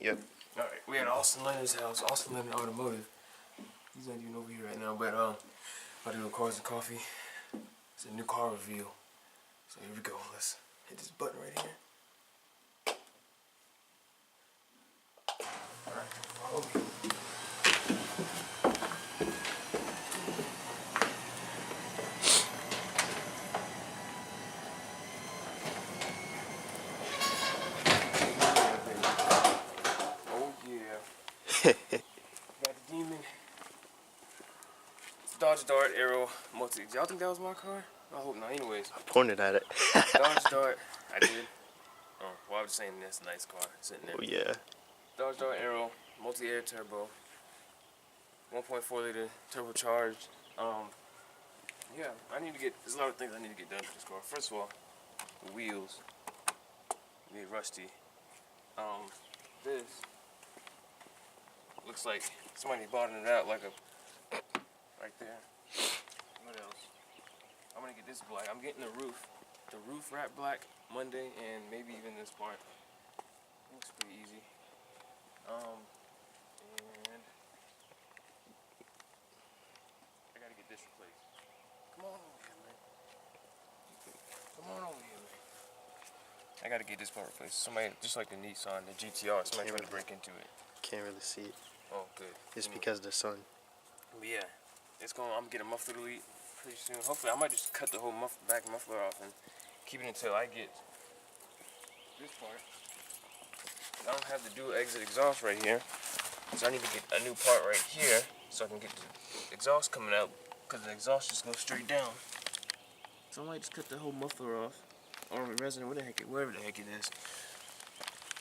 Yep. Alright, we at Austin Leonard's house, Austin Leonard Automotive. He's not even over here right now, but about to do cars and coffee. It's a new car reveal. So here we go. Let's hit this button right here. Alright, follow me. Got the Demon. It's Dodge Dart Aero Multi. Y'all think that was my car? I hope not. Anyways. I pointed at it. Dodge Dart. I did. Oh, well, I was saying that's a nice car sitting there. Oh yeah. Dodge Dart Aero Multi-Air Turbo. 1.4 liter turbocharged. Yeah, I need to get. There's a lot of things I need to get done with this car. First of all, the wheels. They're rusty. This. Looks like somebody bottomed it out like a right there. What else? I'm gonna get this black. I'm getting the roof wrap black Monday, and maybe even this part. Looks pretty easy. And I gotta get this replaced. Come on over here, man. Come on over here, man. I gotta get this part replaced. Somebody, just like the Nissan, the GTR, somebody tried to break into it. Can't really see it. Oh, good. It's because of the sun. But yeah, it's going. I'm gonna get a muffler delete pretty soon. Hopefully, I might just cut the whole back muffler off and keep it until I get this part. I don't have the dual exit exhaust right here, so I need to get a new part right here so I can get the exhaust coming out, because the exhaust just goes straight down. So I might just cut the whole muffler off, or resin, wherever the heck it is.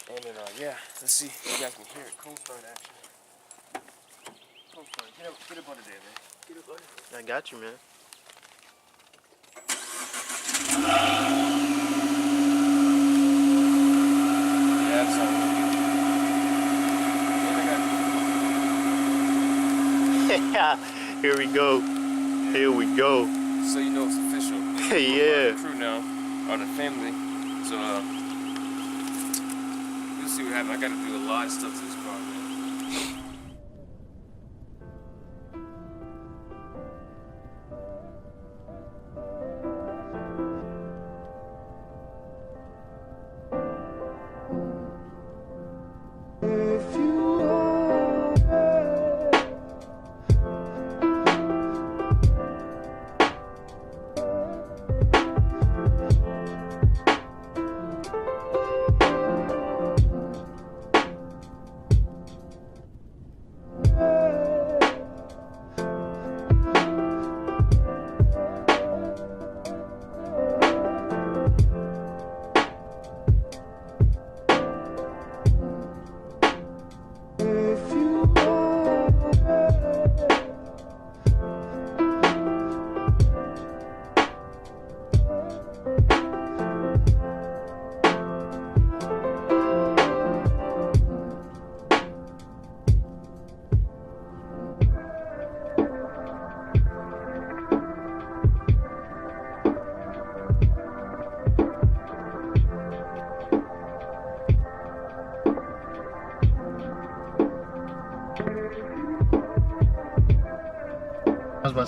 And then yeah, let's see if you guys can hear it. Cold start action. Cold start. Get up under there, man. Get up under there. I got you, man. Yeah, that's all. Yeah, here we go. Here we go. So you know it's official. Yeah. We're the crew now, on the family. So we'll see what happens. I gotta do a lot of stuff to this car, man.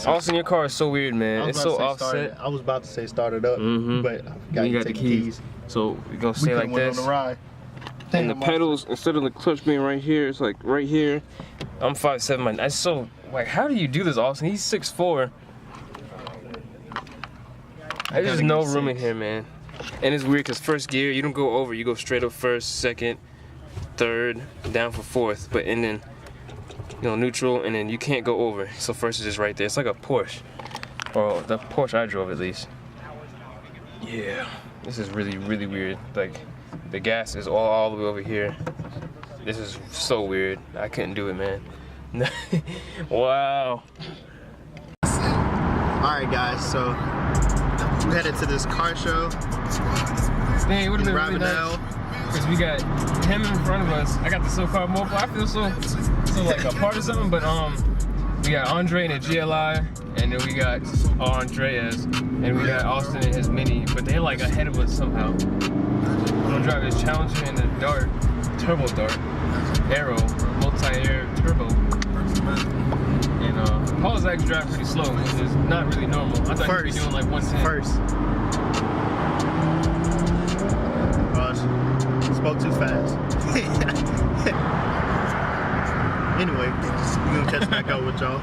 Austin, your car is so weird, man. It's so offset. I was about to say start it up, but you got the keys. So we're gonna stay like this. On the ride. And the pedals, instead of the clutch being right here, it's like right here. I'm 5'7", man. That's so like, how do you do this, Austin? He's 6'4". There's just no room in here, man. And it's weird because first gear, you don't go over. You go straight up first, second, third, down for fourth. But and then, you know, neutral, and then you can't go over. So first is just right there. It's like a Porsche, or the Porsche I drove at least. Yeah, this is really, really weird. Like, the gas is all the way over here. This is so weird. I couldn't do it, man. Wow. Alright guys, so we headed to this car show. Dang, it would have been really nice, because we got him in front of us. I got the so-called mobile. I feel so like a part of something, but we got Andre in a GLI, and then we got Andreas, and we got Austin in his Mini, but they're like ahead of us somehow. I'm gonna drive this Challenger in the dark. turbo dart, aero, multi-air turbo. And Paul's actually driving pretty slow, which is not really normal. I thought he'd be doing like 110. First. Spoke too fast. Anyway, we're gonna catch back up with y'all.